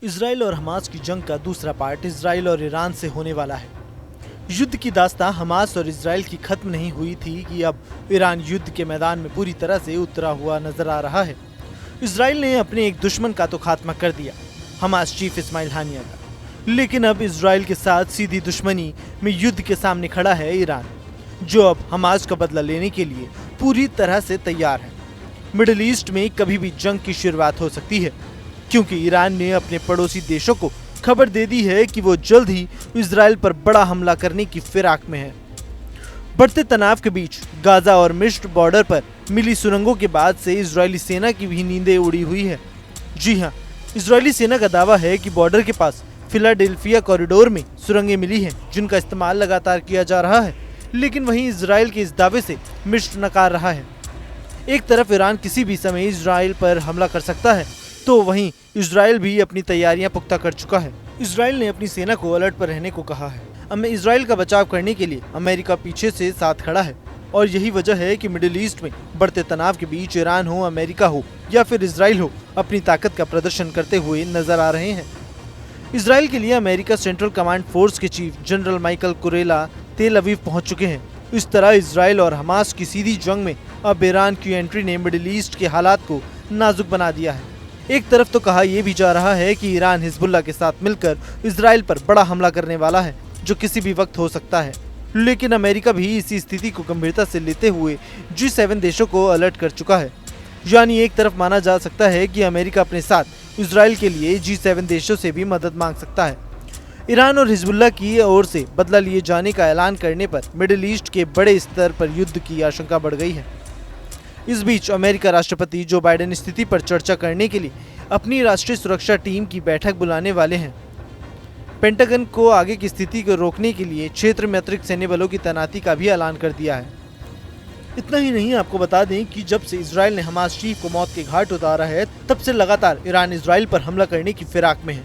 Israel और Hamas की जंग का दूसरा पार्ट इजराइल और ईरान से होने वाला है। युद्ध की दास्तां हमास और इजराइल की खत्म नहीं हुई थी कि अब ईरान युद्ध के मैदान में पूरी तरह से उतरा हुआ नजर आ रहा है। इजराइल ने अपने एक दुश्मन का तो खात्मा कर दिया, हमास चीफ इस्माइल हानिया का, लेकिन अब इजराइल के साथ सीधी दुश्मनी में युद्ध के सामने खड़ा है ईरान, जो अब हमास का बदला लेने के लिए पूरी तरह से तैयार है। मिडिल ईस्ट में कभी भी जंग की शुरुआत हो सकती है, क्योंकि ईरान ने अपने पड़ोसी देशों को खबर दे दी है कि वो जल्द ही इजराइल पर बड़ा हमला करने की फिराक में है। बढ़ते तनाव के बीच गाजा और मिस्र बॉर्डर पर मिली सुरंगों के बाद से इजरायली सेना की भी नींदें उड़ी हुई है। जी हाँ, इजरायली सेना का दावा है कि बॉर्डर के पास फिलाडेल्फिया कॉरिडोर में सुरंगें मिली हैं, जिनका इस्तेमाल लगातार किया जा रहा है, लेकिन वहीं इजराइल के इस दावे से मिस्र नकार रहा है। एक तरफ ईरान किसी भी समय इजराइल पर हमला कर सकता है, तो वहीं इजराइल भी अपनी तैयारियां पुख्ता कर चुका है। इजराइल ने अपनी सेना को अलर्ट पर रहने को कहा है। अब इजराइल का बचाव करने के लिए अमेरिका पीछे से साथ खड़ा है, और यही वजह है कि मिडिल ईस्ट में बढ़ते तनाव के बीच ईरान हो, अमेरिका हो या फिर इजराइल हो, अपनी ताकत का प्रदर्शन करते हुए नजर आ रहे हैं। इजराइल के लिए अमेरिका सेंट्रल कमांड फोर्स के चीफ जनरल माइकल कुरेला तेल अवीव पहुंच चुके हैं। इस तरह इजराइल और हमास की सीधी जंग में अब ईरान की एंट्री ने मिडिल ईस्ट के हालात को नाजुक बना दिया है। एक तरफ तो कहा यह भी जा रहा है कि ईरान हिजबुल्लाह के साथ मिलकर इजराइल पर बड़ा हमला करने वाला है, जो किसी भी वक्त हो सकता है, लेकिन अमेरिका भी इसी स्थिति को गंभीरता से लेते हुए G7 देशों को अलर्ट कर चुका है। यानी एक तरफ माना जा सकता है कि अमेरिका अपने साथ इजराइल के लिए G7 देशों से भी मदद मांग सकता है। ईरान और हिजबुल्लाह की ओर से बदला लिए जाने का ऐलान करने पर मिडिल ईस्ट के बड़े स्तर पर युद्ध की आशंका बढ़ गई है। इस बीच अमेरिका राष्ट्रपति जो बाइडेन स्थिति पर चर्चा करने के लिए अपनी राष्ट्रीय सुरक्षा टीम की बैठक बुलाने वाले हैं। पेंटागन को आगे की स्थिति को रोकने के लिए क्षेत्र में अतिरिक्त सैन्य बलों की तैनाती का भी ऐलान कर दिया है। इतना ही नहीं, आपको बता दें कि जब से इजराइल ने हमास चीफ को मौत के घाट उतारा है, तब से लगातार ईरान इजराइल पर हमला करने की फिराक में है।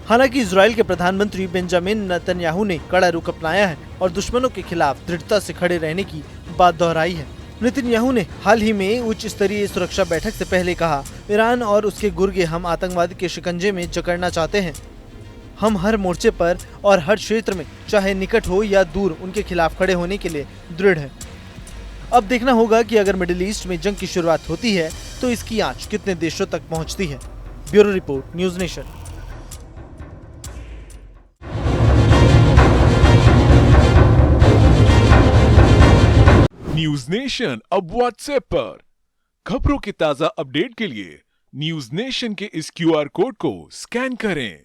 हालांकि इजराइल के प्रधानमंत्री बेंजामिन नेतन्याहू ने कड़ा रुख अपनाया है और दुश्मनों के खिलाफ दृढ़ता से खड़े रहने की बात दोहराई है। नेतन्याहू ने हाल ही में उच्च स्तरीय सुरक्षा बैठक से पहले कहा, ईरान और उसके गुर्गे हम आतंकवाद के शिकंजे में जकड़ना चाहते हैं। हम हर मोर्चे पर और हर क्षेत्र में, चाहे निकट हो या दूर, उनके खिलाफ खड़े होने के लिए दृढ़ है। अब देखना होगा कि अगर मिडिल ईस्ट में जंग की शुरुआत होती है तो इसकी आंच कितने देशों तक पहुंचती है। Bureau report, news nation. News nation अब व्हाट्सएप पर खबरों के ताजा अपडेट के लिए न्यूज नेशन के इस QR कोड को स्कैन करें।